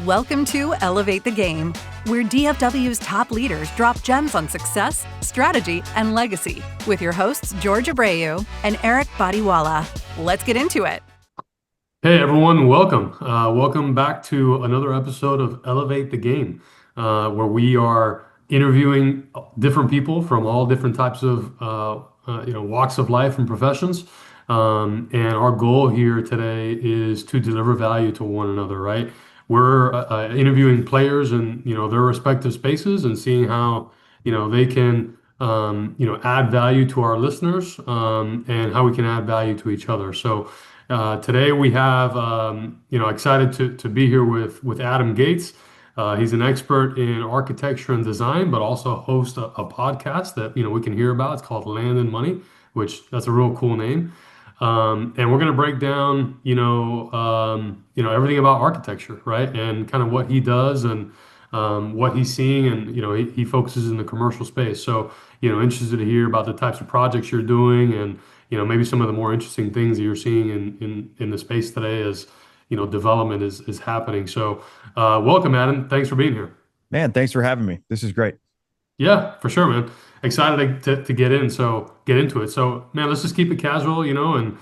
Welcome to Elevate the Game, where DFW's top leaders drop gems on success, strategy, and legacy with your hosts, George Abreu and Eric Bodiwala. Let's get into it. Hey everyone, welcome. Welcome back to another episode of Elevate the Game, where we are interviewing different people from all different types of walks of life and professions. And our goal here today is to deliver value to one another, right? We're interviewing players in their respective spaces and seeing how they can add value to our listeners, and how we can add value to each other. So. Today we have, excited to be here with Adam Gates. He's an expert in architecture and design, but also hosts a podcast that we can hear about. It's called Land and Money, which that's a real cool name. And we're going to break down, everything about architecture, right? And kind of what he does and what he's seeing, and he focuses in the commercial space. So interested to hear about the types of projects you're doing, and maybe some of the more interesting things that you're seeing in the space today as development is happening. So welcome, Adam. Thanks for being here. Man, thanks for having me. This is great. Yeah, for sure, man. Excited to get get into it. So, man, let's just keep it casual, and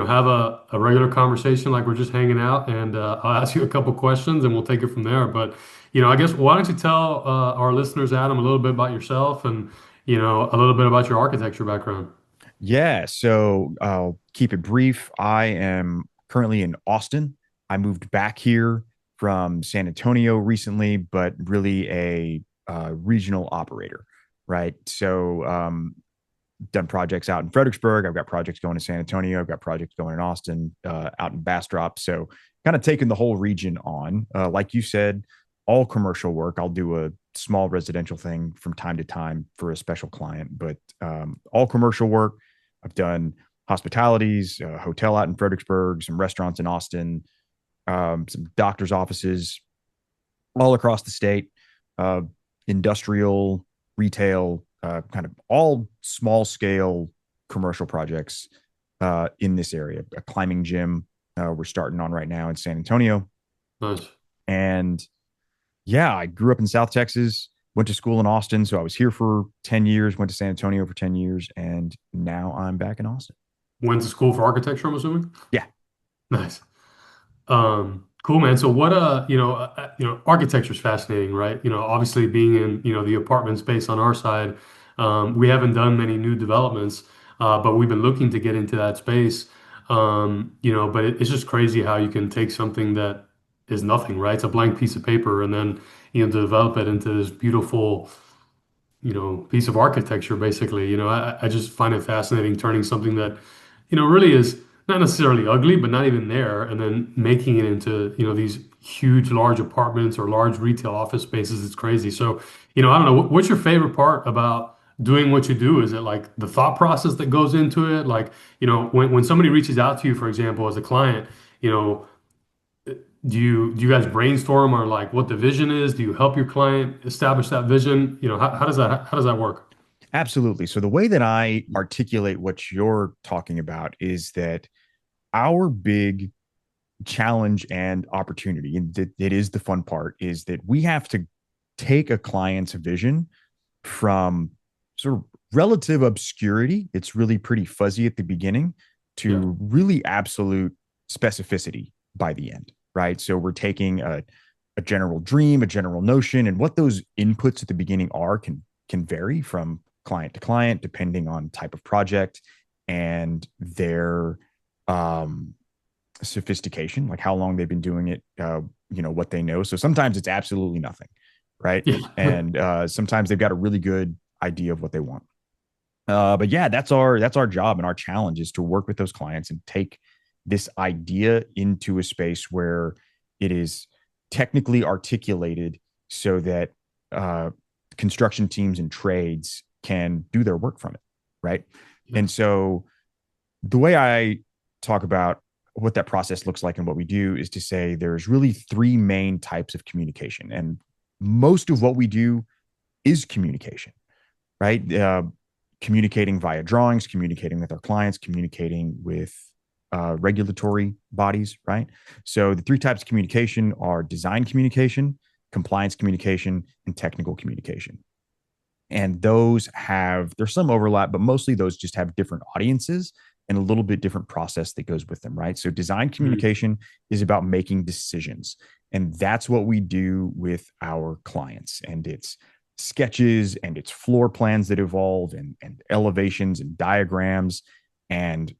have a regular conversation like we're just hanging out. And I'll ask you a couple questions, and we'll take it from there. But I guess why don't you tell our listeners, Adam, a little bit about yourself and a little bit about your architecture background. Yeah, so I'll keep it brief. I am currently in Austin. I moved back here from San Antonio recently, but really a regional operator, right? So done projects out in Fredericksburg. I've got projects going to San Antonio. I've got projects going in Austin, out in Bastrop. So kind of taking the whole region on. Like you said, all commercial work. I'll do a small residential thing from time to time for a special client, but all commercial work. I've done hospitalities, a hotel out in Fredericksburg, some restaurants in Austin, some doctor's offices all across the state, industrial, retail, kind of all small scale commercial projects in this area. A climbing gym we're starting on right now in San Antonio. Nice. And yeah, I grew up in South Texas, went to school in Austin. So I was here for 10 years, went to San Antonio for 10 years, and now I'm back in Austin. Went to school for architecture, I'm assuming? Yeah. Nice. Cool, man. So what, architecture is fascinating, right? Obviously being in, the apartment space on our side, we haven't done many new developments, but we've been looking to get into that space. But it's just crazy how you can take something that is nothing, right? It's a blank piece of paper, and then, develop it into this beautiful, piece of architecture, basically. I just find it fascinating turning something that, really is not necessarily ugly, but not even there, and then making it into, these huge, large apartments or large retail office spaces. It's crazy. So, I don't know, what's your favorite part about doing what you do? Is it like the thought process that goes into it? Like, when somebody reaches out to you, for example, as a client, do you guys brainstorm or like what the vision is? Do you help your client establish that vision? How does that work? Absolutely. So the way that I articulate what you're talking about is that our big challenge and opportunity, and it is the fun part, is that we have to take a client's vision from sort of relative obscurity. It's really pretty fuzzy at the beginning Yeah. to really absolute specificity by the end, right? So we're taking a general dream, a general notion, and what those inputs at the beginning are can vary from client to client, depending on type of project and their sophistication, like how long they've been doing it, what they know. So sometimes it's absolutely nothing, right? Yeah. And sometimes they've got a really good idea of what they want. But yeah, that's our job, and our challenge is to work with those clients and take this idea into a space where it is technically articulated so that construction teams and trades can do their work from it, right? Yeah. And so the way I talk about what that process looks like and what we do is to say there's really three main types of communication, and most of what we do is communication, right? Communicating via drawings, communicating with our clients, communicating with regulatory bodies, right? So the three types of communication are design communication, compliance communication, and technical communication. And those have, there's some overlap, but mostly those just have different audiences and a little bit different process that goes with them, right? So design Mhm. communication is about making decisions. And that's what we do with our clients. And it's sketches and it's floor plans that evolve and elevations and diagrams and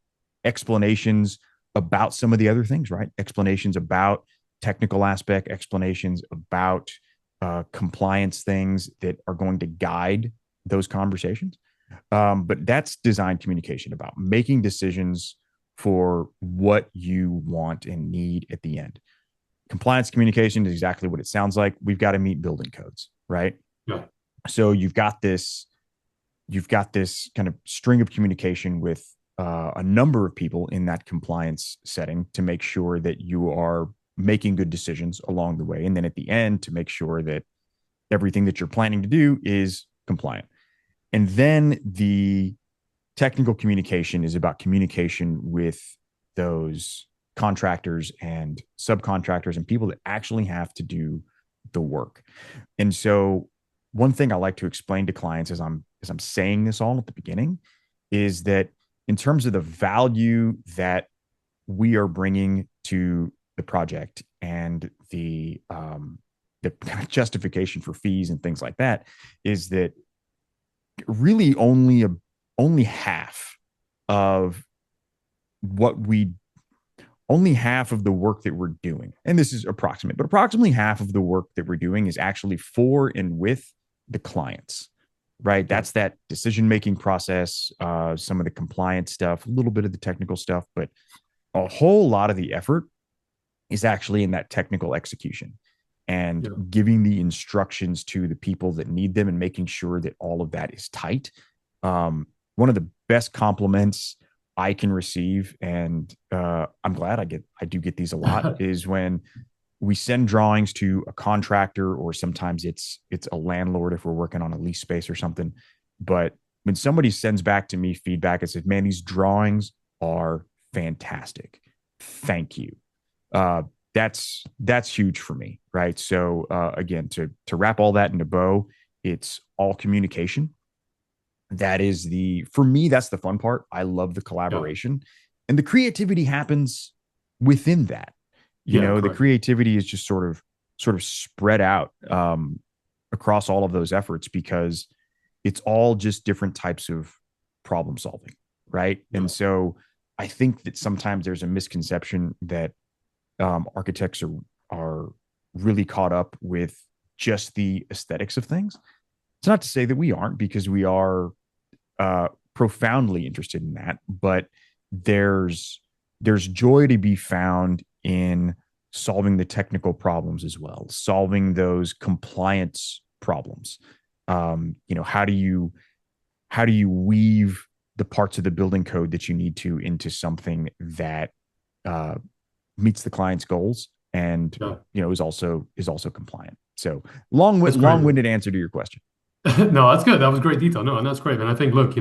explanations about some of the other things, right? Explanations about technical aspect, explanations about compliance things that are going to guide those conversations. But that's design communication about making decisions for what you want and need at the end. Compliance communication is exactly what it sounds like. We've got to meet building codes, right? Yeah. So you've got this kind of string of communication with a number of people in that compliance setting to make sure that you are making good decisions along the way. And then at the end, to make sure that everything that you're planning to do is compliant. And then the technical communication is about communication with those contractors and subcontractors and people that actually have to do the work. And so one thing I like to explain to clients as I'm saying this all at the beginning is that in terms of the value that we are bringing to the project and the kind of justification for fees and things like that is that really only half of what we only half of the work that we're doing, and this is approximate, but approximately half of the work that we're doing is actually for and with the clients, right? Yeah. That's that decision making process, some of the compliance stuff, a little bit of the technical stuff, but a whole lot of the effort is actually in that technical execution and Yeah. giving the instructions to the people that need them and making sure that all of that is tight. One of the best compliments I can receive, and I'm glad I do get these a lot, is when we send drawings to a contractor, or sometimes it's a landlord if we're working on a lease space or something. But when somebody sends back to me feedback and says, "Man, these drawings are fantastic. Thank you." Uh, that's huge for me, right? So again, to wrap all that in a bow, it's all communication. That is the for me, that's the fun part. I love the Yeah. collaboration, and the creativity happens within that. Yeah. The Correct. creativity is just sort of spread out across all of those efforts because it's all just different types of problem solving, right? Yeah. And so I think that sometimes there's a misconception that architects are really caught up with just the aesthetics of things. It's not to say that we aren't, because we are profoundly interested in that, but there's there's joy to be found in solving the technical problems as well, solving those compliance problems. How do you weave the parts of the building code that you need to into something that uh, meets the client's goals and Yeah. is also compliant. So That's great. long-winded answer to your question. No, that's good. That was great detail. No, and that's great. And I think, look,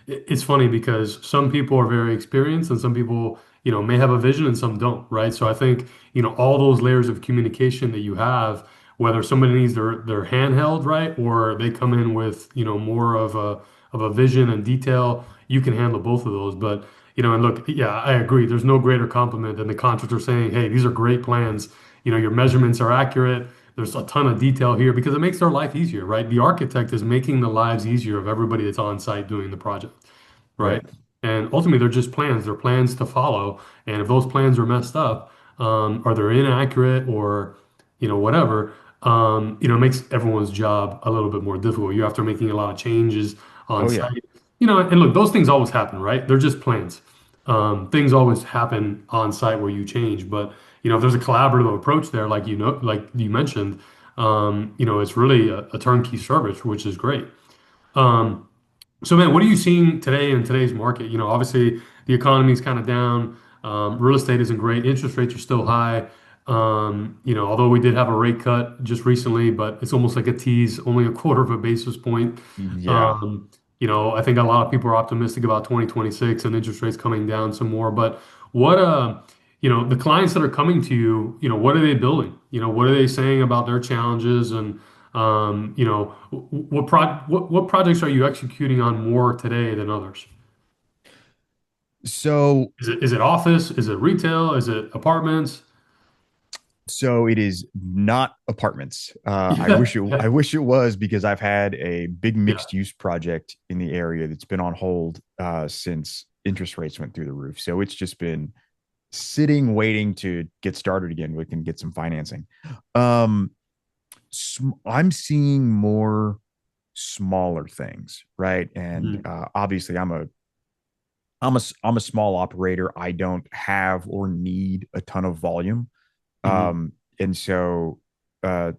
it's funny because some people are very experienced and some people, may have a vision and some don't, right? So I think, all those layers of communication that you have, whether somebody needs their handheld, right, or they come in with, more of a vision and detail, you can handle both of those. But, and look, yeah, I agree. There's no greater compliment than the contractor saying, "Hey, these are great plans. Your measurements are accurate. There's a ton of detail here," because it makes their life easier, right? The architect is making the lives easier of everybody that's on site doing the project, right? Right. And ultimately, they're just plans. They're plans to follow. And if those plans are messed up, or they're inaccurate, or whatever, it makes everyone's job a little bit more difficult. You're after making a lot of changes on Oh yeah. site, and look, those things always happen, right? They're just plans. Things always happen on site where you change, but if there's a collaborative approach there, like you mentioned, it's really a turnkey service, which is great. Um, so, man, what are you seeing today in today's market? Obviously the economy is kind of down. Real estate isn't great. Interest rates are still high. Although we did have a rate cut just recently, but it's almost like a tease, only a quarter of a basis point. Yeah. I think a lot of people are optimistic about 2026 and interest rates coming down some more. But what the clients that are coming to you, what are they building? What are they saying about their challenges and what projects are you executing on more today than others? So Is it office? Is it retail? Is it apartments? So it is not apartments. Yeah. I wish it was because I've had a big Yeah. mixed use project in the area that's been on hold since interest rates went through the roof. So it's just been sitting, waiting to get started again. We can get some financing. Um, I'm seeing more smaller things, right? And Mhm. obviously, I'm a small operator. I don't have or need a ton of volume. Mhm. And so uh,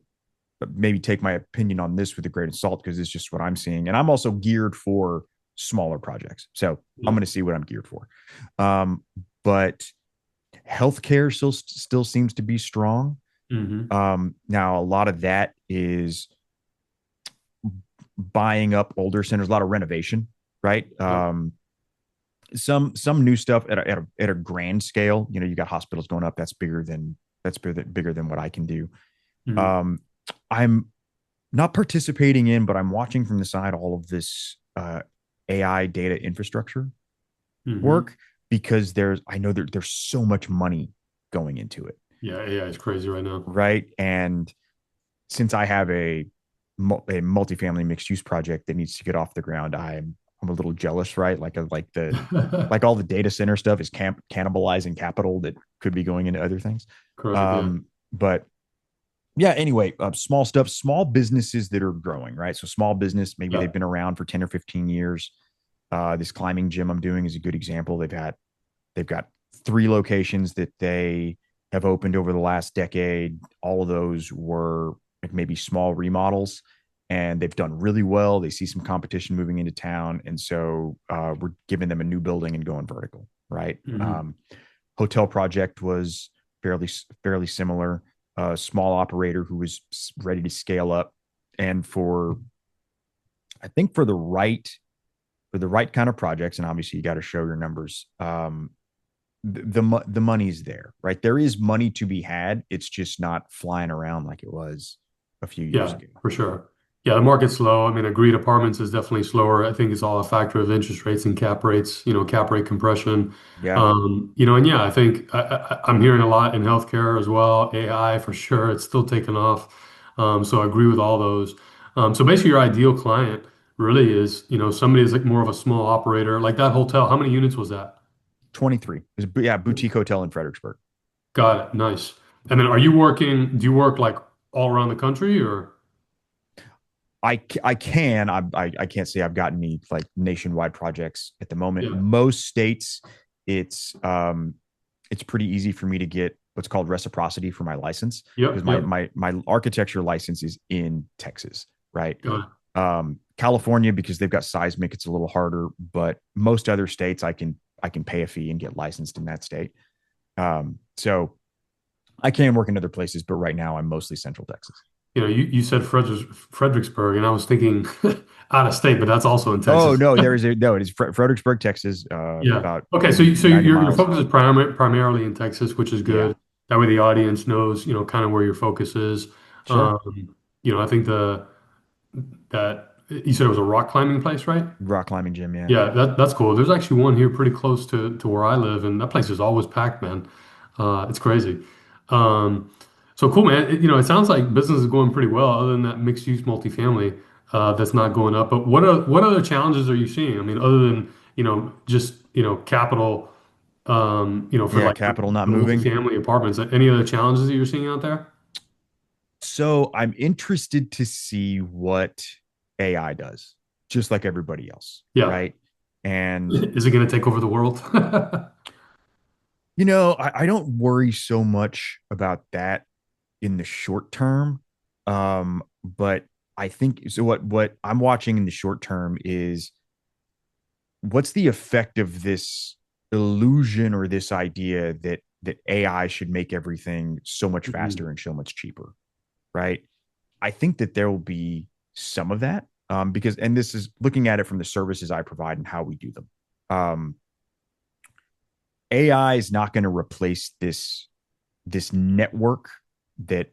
maybe take my opinion on this with a grain of salt because it's just what I'm seeing. And I'm also geared for smaller projects. So I'm Yeah. going to see what I'm geared for. Um, but healthcare still seems to be strong. Mhm. Now, a lot of that is buying up older centers, a lot of renovation, right? Yeah. Some new stuff at a grand scale. You got hospitals going up. Bigger than what I can do. Mhm. Um, I'm not participating in, but I'm watching from the side all of this AI data infrastructure Mhm. work because I know there's so much money going into it, Yeah. AI is crazy right now. right? And since I have a multifamily mixed use project that needs to get off the ground, I'm a little jealous, right? Like all the data center stuff is cannibalizing capital that could be going into other things. Correct. Yeah. But yeah, anyway, small stuff, small businesses that are growing, right? So small business, maybe Yeah. they've been around for 10 or 15 years. This climbing gym I'm doing is a good example. They've got 3 locations that they have opened over the last decade. All of those were like maybe small remodels, and they've done really well. They see some competition moving into town, and so we're giving them a new building and going vertical, right? Mhm. Hotel project was fairly similar. A small operator who was ready to scale up, and I think for the right kind of projects, and obviously you got to show your numbers. The money's there, right? There is money to be had. It's just not flying around like it was a few years Yeah, ago. for sure. Yeah, the market's slow. I mean, agreed apartments is definitely slower. I think it's all a factor of interest rates and cap rates, cap rate compression. Yeah, And yeah, I think I'm hearing a lot in healthcare as well. AI for sure, it's still taking off. So I agree with all those. So basically, your ideal client really is, somebody is like more of a small operator, like that hotel. How many units was that? 23. Yeah, boutique hotel in Fredericksburg. Got it. Nice. And then do you work like all around the country or? I can I can't say I've got any like nationwide projects at the moment. Yeah. Most states, it's it's pretty easy for me to get what's called reciprocity for my license because Yep. Yep. my architecture license is in Texas, right? Got it. California because they've got seismic, it's a little harder, but most other states I can pay a fee and get licensed in that state. So I can work in other places, but right now I'm mostly Central Texas. You said Fredericksburg, and I was thinking out of state, but that's also in Oh Texas. no, it is Fredericksburg, Texas, Yeah. about Okay. So, maybe so 90 your miles. focus is primarily in Texas, which is Yeah, good. That way the audience knows, kind of where your focus is. sure. I think that you said it was a rock climbing place, right? Rock climbing gym, yeah. Yeah, that's cool. There's actually one here pretty close to where I live, and that place is always packed, man. It's crazy. Um, so cool, man. It sounds like business is going pretty well, other than that mixed use multifamily that's not going up. But what other challenges are you seeing? I mean, other than just capital, for Yeah, like capital not the moving. multifamily apartments. Any other challenges that you're seeing out there? So I'm interested to see what AI does, just like everybody else, Yeah. right? And Is it going to take over the world? I don't worry so much about that in the short term. But I think so. What I'm watching in the short term is what's the effect of this illusion or this idea that AI should make everything so much Mhm. faster and so much cheaper, right? I think that there will be some of that because, and this is looking at it from the services I provide and how we do them. Um, AI is not going to replace this network that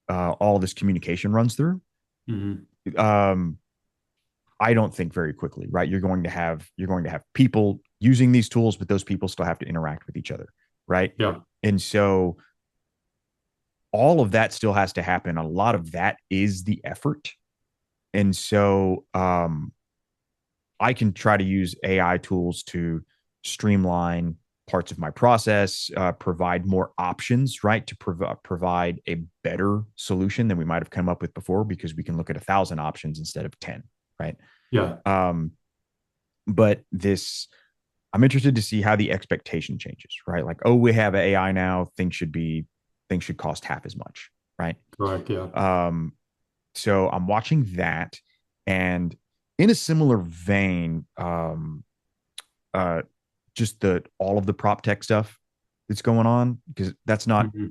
all this communication runs through. Hmm. Um, I don't think very quickly, right? You're going to have people using these tools, but those people still have to interact with each other, right? Yeah. And so all of that still has to happen. A lot of that is the effort. And so I can try to use AI tools to streamline parts of my process, provide more options, right? To provide a better solution than we might have come up with before because we can look at 1,000 options instead of 10, right? Yeah. Um, but I'm interested to see how the expectation changes, right? Like, oh, we have AI now, things should cost half as much, right? Correct. Yeah. Um, so I'm watching that, and in a similar vein, uh, just the all of the prop tech stuff that's going on because that's not Hmm.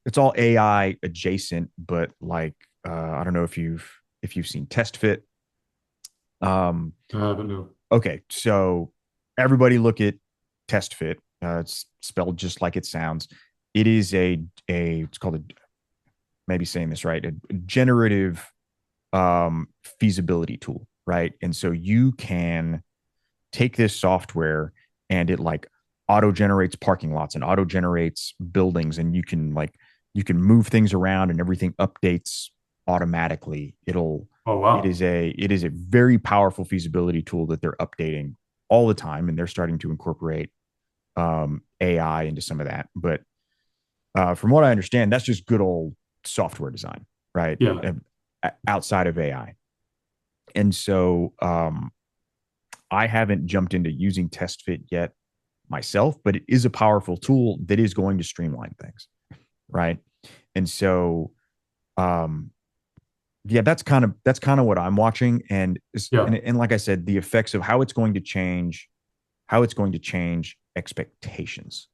it's all AI adjacent, but like I don't know if you've seen Test Fit. Um, I haven't, no. okay, so everybody look at Test Fit. It's spelled just like it sounds. It is a it's called a maybe saying this right, a generative feasibility tool, right? And so you can take this software and it like auto generates parking lots and auto generates buildings, and you can move things around and everything updates automatically. Oh, It wow. is a very powerful feasibility tool that they're updating all the time, and they're starting to incorporate AI into some of that. But from what I understand, that's just good old software design, right? Yeah. Outside of AI. And so I haven't jumped into using TestFit yet myself, but it is a powerful tool that is going to streamline things, right? And so, um, yeah, that's kind of what I'm watching, and, Yeah. and like I said, the effects of how it's going to change expectations,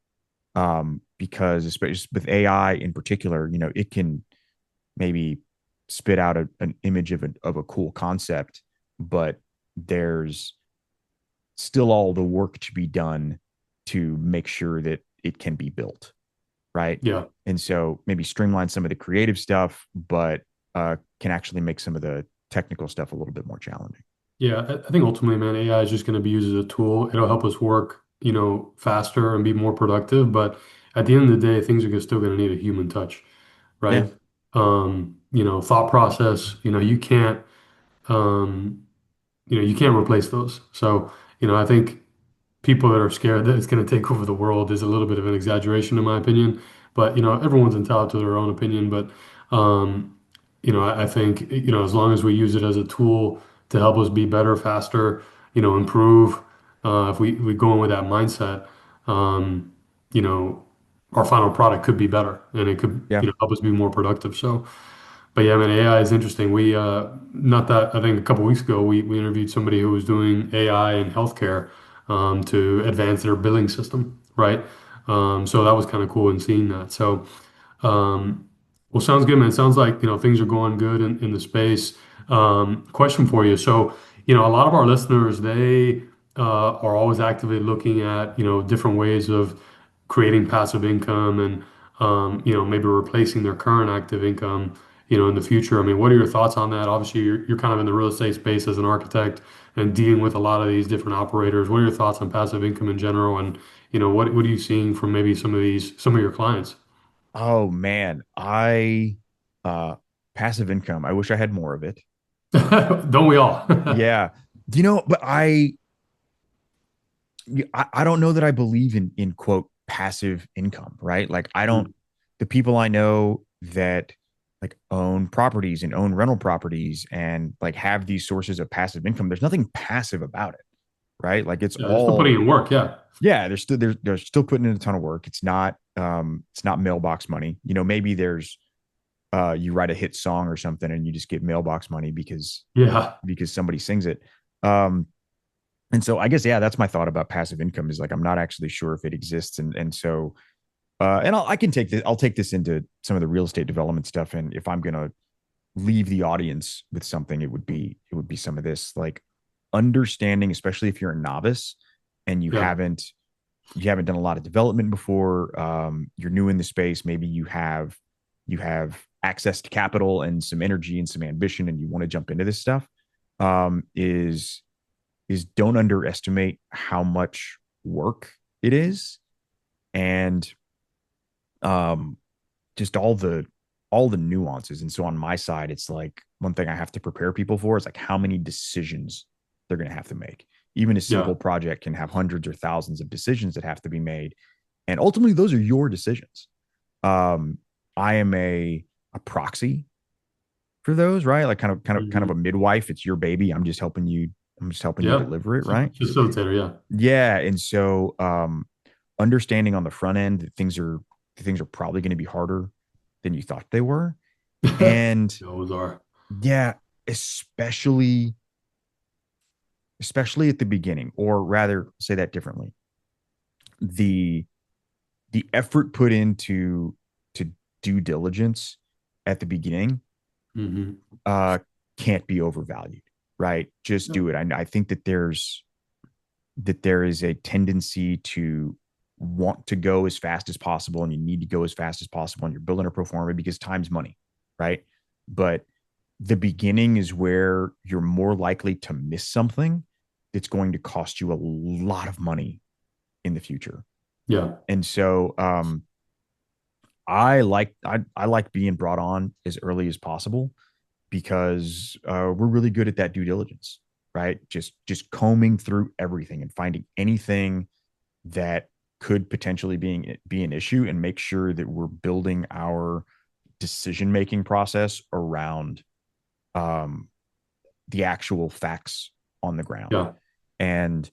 because especially with AI in particular, it can maybe spit out an image of a cool concept, but there's still all the work to be done to make sure that it can be built, right? Yeah. And so maybe streamline some of the creative stuff, but can actually make some of the technical stuff a little bit more challenging. Yeah. I think ultimately, man, AI is just going to be used as a tool. It'll help us work, faster and be more productive. But at the end of the day, things are still going to need a human touch, Yeah. right? Thought process, um, you can't replace those. So, I think people that are scared that it's going to take over the world is a little bit of an exaggeration in my opinion. But everyone's entitled to their own opinion. But um, I think as long as we use it as a tool to help us be better, faster, improve. If we go in with that mindset, um, you know, our final product could be better, and it could Yeah. help us be more productive. So. But yeah, I mean, AI is interesting. We not that I think a couple weeks ago we interviewed somebody who was doing AI in healthcare to advance their billing system, right? So that was kind of cool in seeing that. So well, sounds good, man. Sounds like things are going good in the space. Question for you. So a lot of our listeners they are always actively looking at different ways of creating passive income and maybe replacing their current active income in the future. I mean, what are your thoughts on that? Obviously, you're kind of in the real estate space as an architect and dealing with a lot of these different operators. What are your thoughts on passive income in general? And what are you seeing from maybe some of your clients? Oh man, I uh passive income. I wish I had more of it. Don't we all? Yeah. Do you know, but I don't know that I believe in quote passive income, right? Like I don't Mm. the people I know that like own properties and own rental properties and like have these sources of passive income, there's nothing passive about it, right? Like it's Yeah, they're still putting all in work. Yeah. yeah, they're still putting in a ton of work. It's not mailbox money. Maybe there's you write a hit song or something and you just get mailbox money Yeah. because somebody sings it. Um and so I guess yeah, that's my thought about passive income is like I'm not actually sure if it exists, and so and I'll take this into some of the real estate development stuff, and if I'm gonna leave the audience with something, it would be some of this like understanding, especially if you're a novice and you Yeah. haven't you haven't done a lot of development before, you're new in the space, maybe you have access to capital and some energy and some ambition, and you want to jump into this stuff, um, is is don't underestimate how much work it is, and um, just all the nuances. And so on my side, it's like one thing I have to prepare people for is like how many decisions they're going to have to make. Even a Yeah. simple project can have hundreds or thousands of decisions that have to be made, and ultimately those are your decisions. um I am a proxy for those, right? Like kind of a Mhm. midwife. It's your baby. I'm just helping you Yeah. deliver it, right? Facilitator. Yeah. Yeah. And so understanding on the front end that things are probably going to be harder than you thought they were. And Those are. yeah, especially especially at the beginning, or rather say that differently. The the effort put into to due diligence at the beginning Hmm. uh can't be overvalued, right? Just Yeah. do it. I think that there is a tendency to want to go as fast as possible, and you need to go as fast as possible, and you're building a pro forma because time's money, right? But the beginning is where you're more likely to miss something that's going to cost you a lot of money in the future. Yeah. And so I like being brought on as early as possible, because we're really good at that due diligence, right? Just combing through everything and finding anything that could potentially be an issue, and make sure that we're building our decision making process around um, the actual facts on the ground. Yeah. And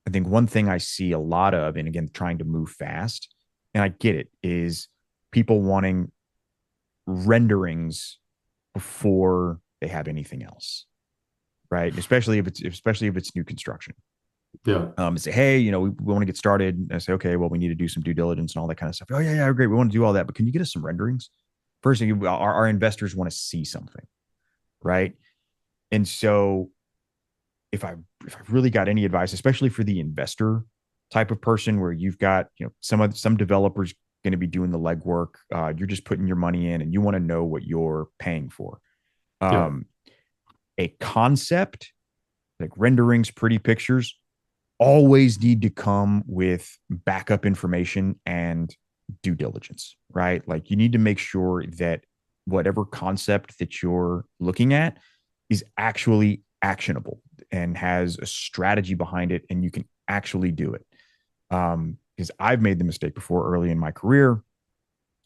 I think one thing I see a lot of, and again, trying to move fast, and I get it, is people wanting renderings before they have anything else, right? Especially if it's new construction. Yeah. And say, hey, we want to get started. And I say, okay, well, we need to do some due diligence and all that kind of stuff. Oh yeah, yeah, great. We want to do all that, but can you get us some renderings? First thing, our investors want to see something, right? And so if I've really got any advice, especially for the investor type of person, where you've got some developers going to be doing the legwork, you're just putting your money in, and you want to know what you're paying for. Yeah. Um, a concept like renderings, pretty pictures, always need to come with backup information and due diligence, right? Like you need to make sure that whatever concept that you're looking at is actually actionable and has a strategy behind it, and you can actually do it. Because I've made the mistake before early in my career,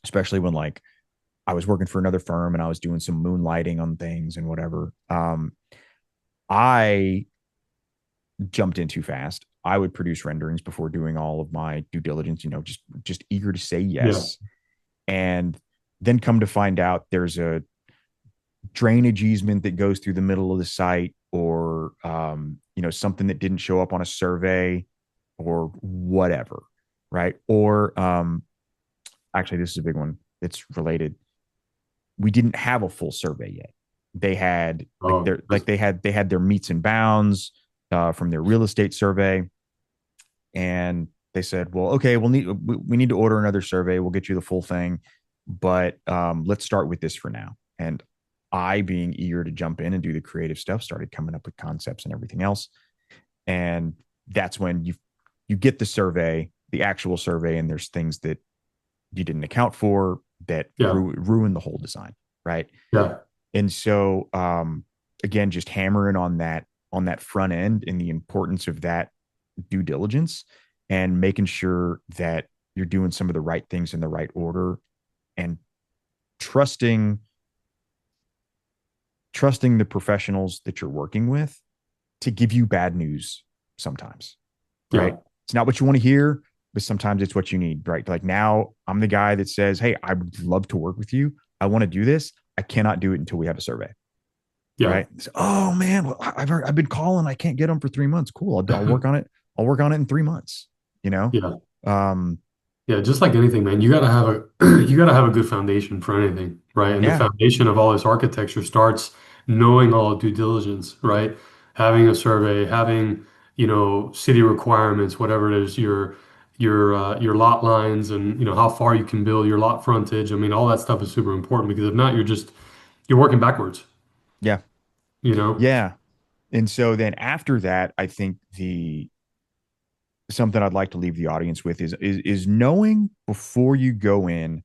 especially when like I was working for another firm and I was doing some moonlighting on things and whatever. I jumped in too fast. I would produce renderings before doing all of my due diligence, just eager to say Yeah. yes. And then come to find out there's a drainage easement that goes through the middle of the site, or something that didn't show up on a survey, or whatever, right? Or actually, this is a big one that's related. We didn't have a full survey yet. They had Oh, they had their meets and bounds from their real estate survey, and they said, well, okay, we need to order another survey. We'll get you the full thing, but let's start with this for now. And I, being eager to jump in and do the creative stuff, started coming up with concepts and everything else. And that's when you get the survey, the actual survey, and there's things that you didn't account for that yeah. ruin the whole design, right? Yeah. And so again, just hammering on that front end and the importance of that due diligence, and making sure that you're doing some of the right things in the right order, and trusting trusting the professionals that you're working with to give you bad news sometimes, right? Yeah. It's not what you want to hear, but sometimes it's what you need, right? Like now I'm the guy that says, hey, I would love to work with you. I want to do this. I cannot do it until we have a survey, Yeah. right? So, oh man, well, I've been calling. I can't get them for 3 months. Cool. I'll work on it. I'll work on it in 3 months, you know? Yeah. Um, Yeah, just like anything, man, you gotta have a you gotta have a good foundation for anything, right? And the yeah, foundation of all this architecture starts knowing all due diligence, right? Having a survey, having, city requirements, whatever it is your lot lines and how far you can build your lot frontage. I mean, all that stuff is super important because if not, you're working backwards, Yeah. you know? Yeah. And so then after that, I think the something I'd like to leave the audience with is knowing before you go in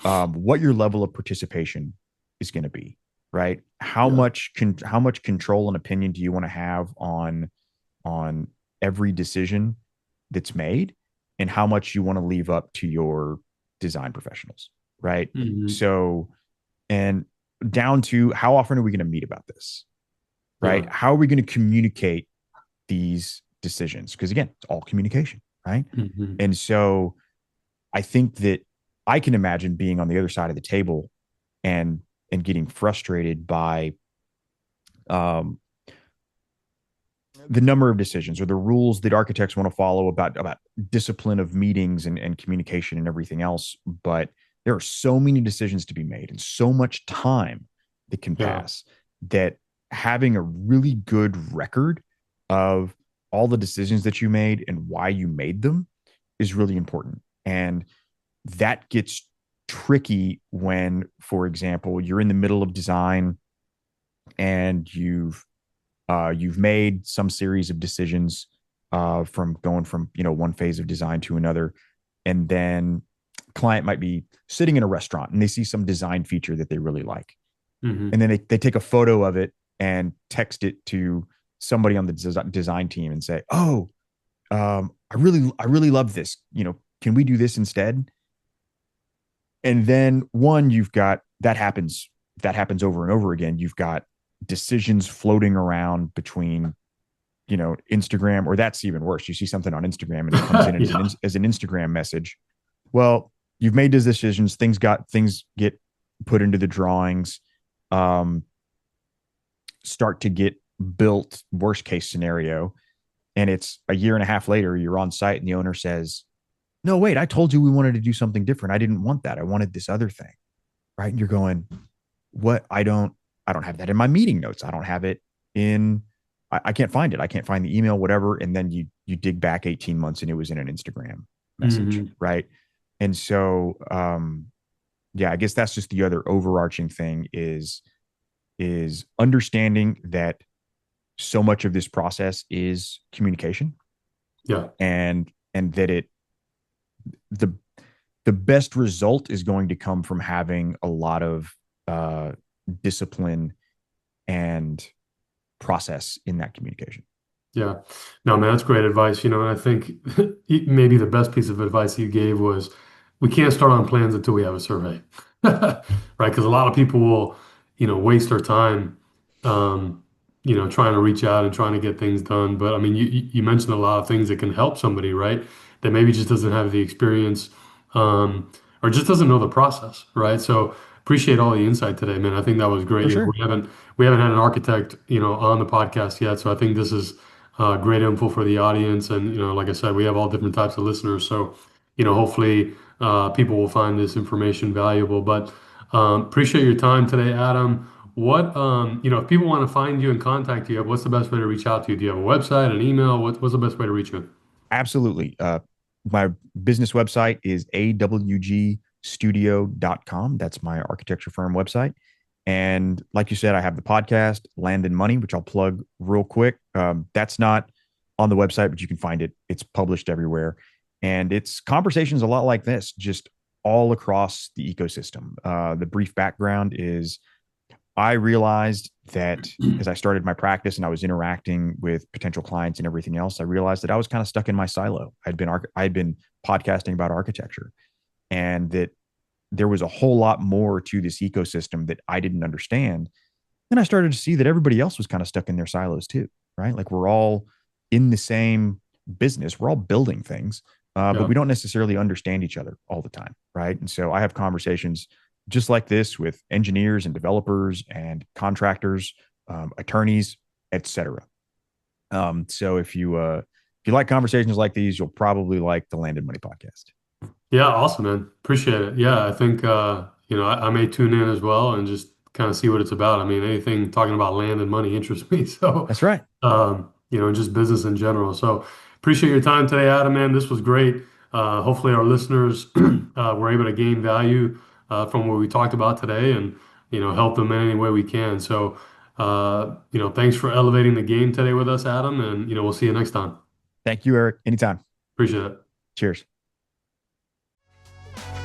what your level of participation is going to be, right? Yeah. How much control and opinion do you want to have on every decision that's made, and how much you want to leave up to your design professionals, right? Hmm. So, and down to how often are we going to meet about this, right? Yeah. How are we going to communicate these decisions? Because again, it's all communication, right? Hmm. And so I think that I can imagine being on the other side of the table and getting frustrated by um, the number of decisions or the rules that architects want to follow about discipline of meetings and communication and everything else. But there are so many decisions to be made and so much time that can Yeah. pass that having a really good record of all the decisions that you made and why you made them is really important. And that gets tricky when, for example, you're in the middle of design and you've made some series of decisions from going from one phase of design to another, and then client might be sitting in a restaurant and they see some design feature that they really like, and Hmm. then they take a photo of it and text it to somebody on the design team and say, "Oh, I really love this. Can we do this instead?" And then one, you've got that happens over and over again. You've got decisions floating around between Instagram, or that's even worse. You see something on Instagram and it comes in as Yeah. an Instagram message. Well, you've made those decisions. Things get put into the drawings, um, start to get built. Worst case scenario, and it's a year and a half later. You're on site, and the owner says, "No, wait, I told you we wanted to do something different. I didn't want that. I wanted this other thing." Right? And you're going, "What? I don't have that in my meeting notes. I don't have it in I can't find it. I can't find the email, whatever." And then you dig back 18 months and it was in an Instagram message, Hmm. right? And so yeah, I guess that's just the other overarching thing is understanding that so much of this process is communication, Yeah. and that the the best result is going to come from having a lot of uh discipline and process in that communication. Yeah. No, man, that's great advice, and I think maybe the best piece of advice you gave was we can't start on plans until we have a survey. Right? Because a lot of people will, waste their time, um, trying to reach out and trying to get things done. But I mean, you mentioned a lot of things that can help somebody, right? That maybe just doesn't have the experience, or just doesn't know the process, right? So appreciate all the insight today, man. I think that was great. For sure. We haven't had an architect, on the podcast yet, so I think this is great info for the audience. And, like I said, we have all different types of listeners. So, hopefully people will find this information valuable. But appreciate your time today, Adam. If people want to find you and contact you, what's the best way to reach out to you? Do you have a website, an email? What's the best way to reach you? Absolutely. My business website is awgstudio.com. That's my architecture firm website. And like you said, I have the podcast, Land and Money, which I'll plug real quick. That's not on the website, but you can find it. It's published everywhere. And it's conversations a lot like this, just all across the ecosystem. The brief background is I realized that as I started my practice and I was interacting with potential clients and everything else, I realized that I was kind of stuck in my silo. I had been podcasting about architecture, and that there was a whole lot more to this ecosystem that I didn't understand. Then I started to see that everybody else was kind of stuck in their silos too, right? Like we're all in the same business, we're all building things, but Yeah. we don't necessarily understand each other all the time, right? And so I have conversations just like this with engineers and developers and contractors, attorneys, etc. So if you like conversations like these, you'll probably like the Land and Money podcast. Yeah, awesome, man. Appreciate it. Yeah, I think I may tune in as well and just kind of see what it's about. I mean, anything talking about land and money interests me. So, That's right. just business in general. So appreciate your time today, Adam, man. This was great. hopefully our listeners were able to gain value from what we talked about today, and help them in any way we can. So thanks for elevating the game today with us, Adam, and we'll see you next time. Thank you, Eric. Anytime. Appreciate it. Cheers.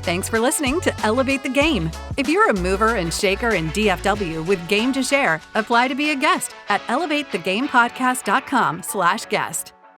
Thanks for listening to Elevate the Game. If you're a mover and shaker in DFW with game to share, apply to be a guest at elevatethegamepodcast.com/guest.